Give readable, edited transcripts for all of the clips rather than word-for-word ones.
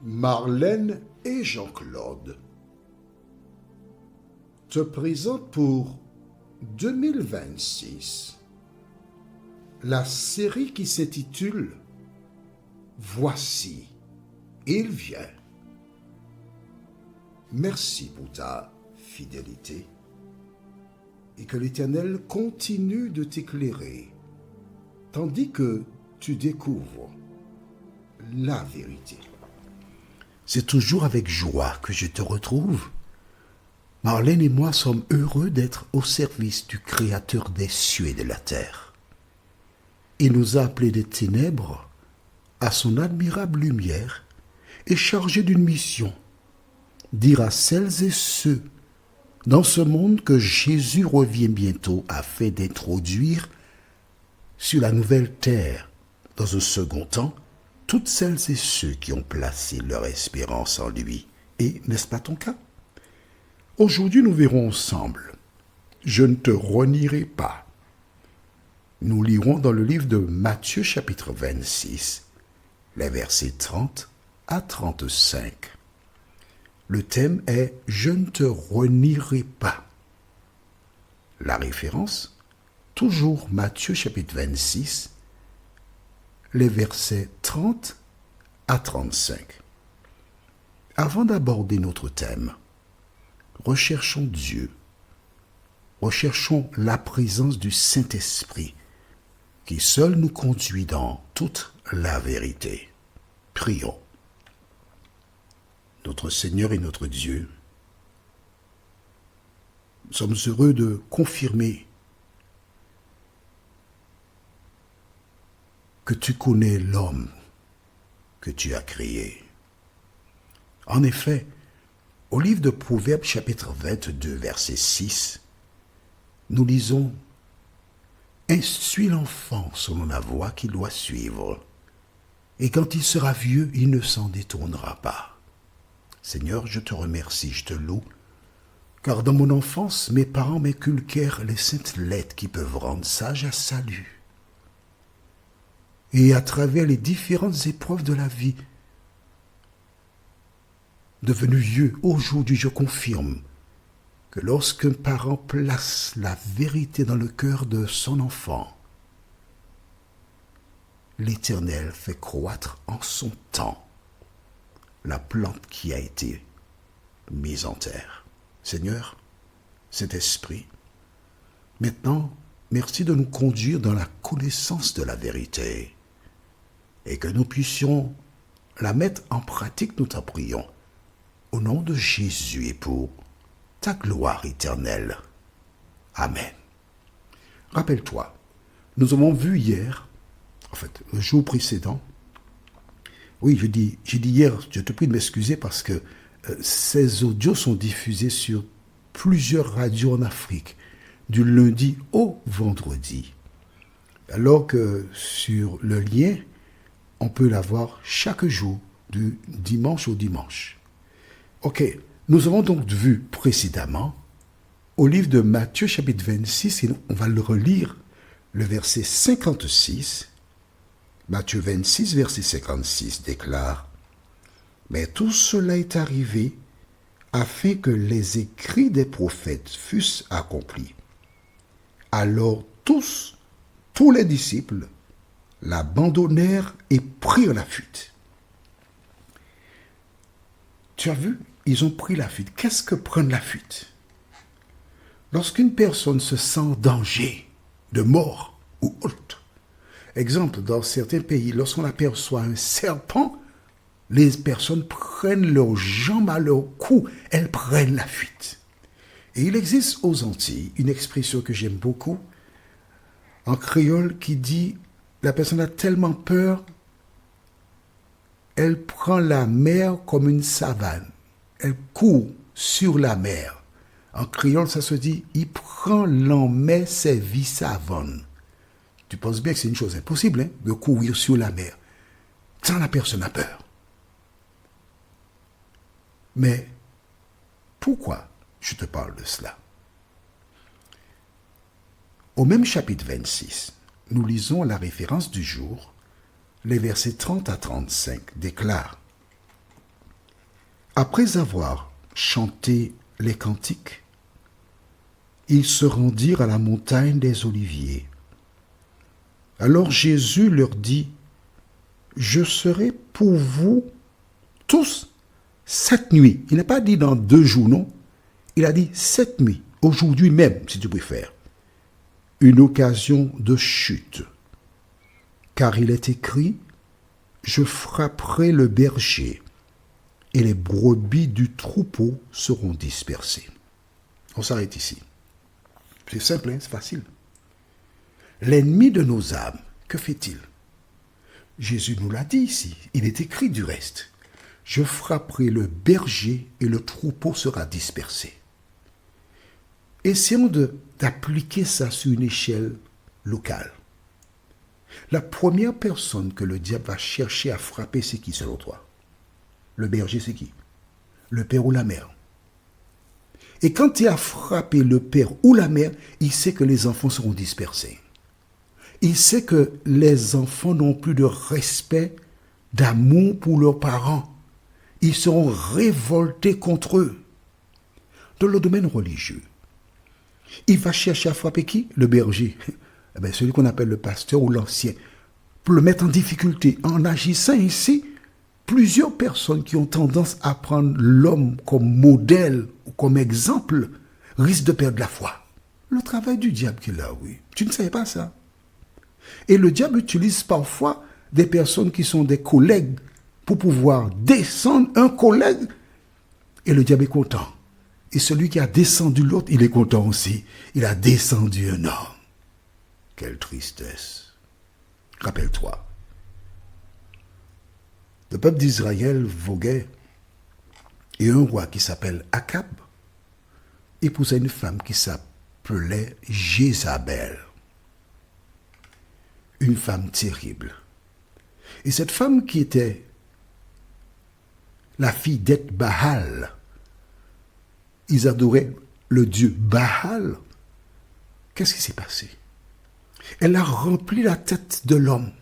Marlène et Jean-Claude te présentent pour 2026 la série qui s'intitule « Voici, il vient ». Merci pour ta fidélité et que l'Éternel continue de t'éclairer tandis que tu découvres la vérité. C'est toujours avec joie que je te retrouve. Marlène et moi sommes heureux d'être au service du Créateur des cieux et de la terre. Il nous a appelés des ténèbres à son admirable lumière et chargés d'une mission, dire à celles et ceux dans ce monde que Jésus revient bientôt afin d'introduire sur la nouvelle terre, dans un second temps, toutes celles et ceux qui ont placé leur espérance en lui. Et n'est-ce pas ton cas? Aujourd'hui, nous verrons ensemble « Je ne te renierai pas ». Nous lirons dans le livre de Matthieu chapitre 26, les versets 30 à 35. Le thème est « Je ne te renierai pas ». La référence, toujours Matthieu chapitre 26, les versets 30 à 35. Avant d'aborder notre thème, recherchons Dieu, recherchons la présence du Saint-Esprit qui seul nous conduit dans toute la vérité. Prions. Notre Seigneur et notre Dieu, nous sommes heureux de confirmer que tu connais l'homme que tu as créé. En effet, au livre de Proverbes chapitre 22, verset 6, nous lisons « Instruis l'enfant selon la voie qu'il doit suivre, et quand il sera vieux, il ne s'en détournera pas. » Seigneur, je te remercie, je te loue, car dans mon enfance, mes parents m'inculquèrent les saintes lettres qui peuvent rendre sage à salut. Et à travers les différentes épreuves de la vie, devenu vieux, aujourd'hui je confirme que lorsqu'un parent place la vérité dans le cœur de son enfant, l'Éternel fait croître en son temps la plante qui a été mise en terre. Seigneur, Saint-Esprit, maintenant, merci de nous conduire dans la connaissance de la vérité et que nous puissions la mettre en pratique, nous t'en prions, au nom de Jésus et pour ta gloire éternelle. Amen. Rappelle-toi, nous avons vu hier, en fait, le jour précédent, oui, j'ai dit hier, je te prie de m'excuser parce que ces audios sont diffusés sur plusieurs radios en Afrique, du lundi au vendredi, alors que sur le lien, on peut l'avoir chaque jour, du dimanche au dimanche. Ok, nous avons donc vu précédemment, au livre de Matthieu chapitre 26, et on va le relire, le verset 56, Matthieu 26, verset 56 déclare « Mais tout cela est arrivé afin que les écrits des prophètes fussent accomplis. Alors tous les disciples, l'abandonnèrent et prirent la fuite. » Tu as vu, ils ont pris la fuite. Qu'est-ce que prendre la fuite? Lorsqu'une personne se sent en danger de mort ou autre, exemple, dans certains pays, lorsqu'on aperçoit un serpent, les personnes prennent leurs jambes à leur cou, elles prennent la fuite. Et il existe aux Antilles une expression que j'aime beaucoup, en créole, qui dit « la personne a tellement peur, elle prend la mer comme une savane, elle court sur la mer. » En créole, ça se dit « il prend l'en ses vies savonnes ». Tu penses bien que c'est une chose impossible, hein, de courir sur la mer, sans la personne a peur. Mais pourquoi je te parle de cela? Au même chapitre 26, nous lisons la référence du jour, les versets 30 à 35 déclarent Après avoir chanté les cantiques, ils se rendirent à la montagne des Oliviers. Alors Jésus leur dit, « Je serai pour vous tous cette nuit. » Il n'a pas dit dans 2 jours, non. Il a dit cette nuit, aujourd'hui même, si tu préfères. Une occasion de chute. Car il est écrit, « Je frapperai le berger, et les brebis du troupeau seront dispersées. » On s'arrête ici. C'est simple, hein, c'est facile. L'ennemi de nos âmes, que fait-il? Jésus nous l'a dit ici, il est écrit du reste. Je frapperai le berger et le troupeau sera dispersé. Essayons d'appliquer ça sur une échelle locale. La première personne que le diable va chercher à frapper, c'est qui selon toi? Le berger, c'est qui? Le père ou la mère? Et quand il a frappé le père ou la mère, il sait que les enfants seront dispersés. Il sait que les enfants n'ont plus de respect, d'amour pour leurs parents. Ils seront révoltés contre eux. Dans le domaine religieux, il va chercher à frapper qui? Le berger. Eh bien, celui qu'on appelle le pasteur ou l'ancien. Pour le mettre en difficulté. En agissant ici, plusieurs personnes qui ont tendance à prendre l'homme comme modèle ou comme exemple risquent de perdre la foi. Le travail du diable qui est là, oui. Tu ne savais pas ça? Et le diable utilise parfois des personnes qui sont des collègues pour pouvoir descendre un collègue. Et le diable est content. Et celui qui a descendu l'autre, il est content aussi. Il a descendu un homme. Quelle tristesse. Rappelle-toi. Le peuple d'Israël voguait et un roi qui s'appelle Akab épousait une femme qui s'appelait Jézabel. Une femme terrible. Et cette femme qui était la fille d'Et-Baal, ils adoraient le dieu Baal. Qu'est-ce qui s'est passé? Elle a rempli la tête de l'homme,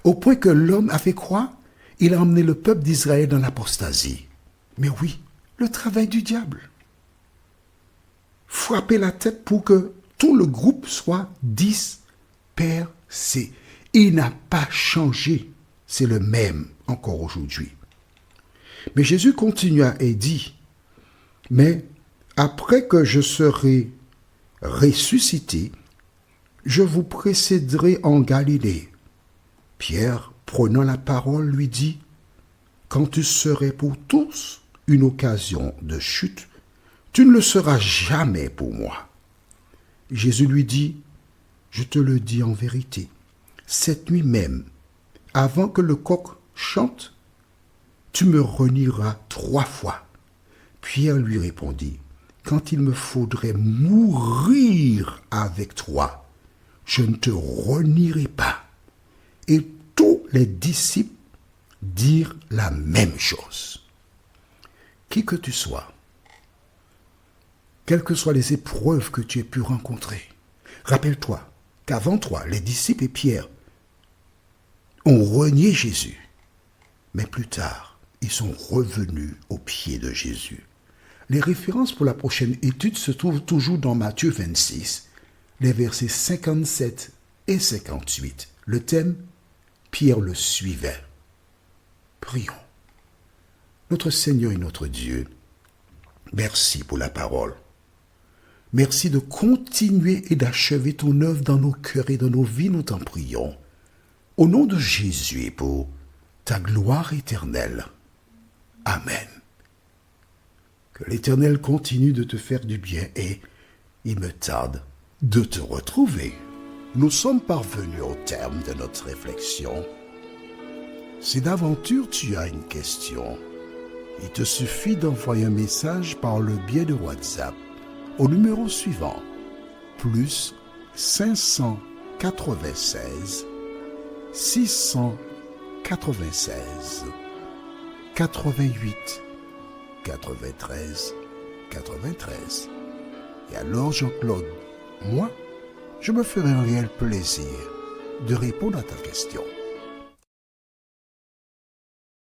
au point que l'homme a fait quoi? Il a emmené le peuple d'Israël dans l'apostasie. Mais oui, le travail du diable. Frapper la tête pour que tout le groupe soit dispersé. Il n'a pas changé. C'est le même encore aujourd'hui. Mais Jésus continua et dit, « Mais après que je serai ressuscité, je vous précéderai en Galilée. » Pierre, prenant la parole, lui dit, « Quand tu serais pour tous une occasion de chute, tu ne le seras jamais pour moi. » Jésus lui dit, « Je te le dis en vérité, cette nuit même, avant que le coq chante, tu me renieras 3 fois. » Pierre lui répondit, « Quand il me faudrait mourir avec toi, je ne te renierai pas. » Et tous les disciples dirent la même chose. Qui que tu sois, quelles que soient les épreuves que tu aies pu rencontrer, rappelle-toi qu'avant toi, les disciples et Pierre ont renié Jésus. Mais plus tard, ils sont revenus aux pieds de Jésus. Les références pour la prochaine étude se trouvent toujours dans Matthieu 26, les versets 57 et 58. Le thème, Pierre le suivait. Prions. Notre Seigneur et notre Dieu, merci pour la parole. Merci de continuer et d'achever ton œuvre dans nos cœurs et dans nos vies, nous t'en prions. Au nom de Jésus et pour ta gloire éternelle. Amen. Que l'Éternel continue de te faire du bien et il me tarde de te retrouver. Nous sommes parvenus au terme de notre réflexion. Si d'aventure tu as une question, il te suffit d'envoyer un message par le biais de WhatsApp au numéro suivant, plus 596 696 88 93 93. Et alors Jean-Claude, moi, je me ferai un réel plaisir de répondre à ta question.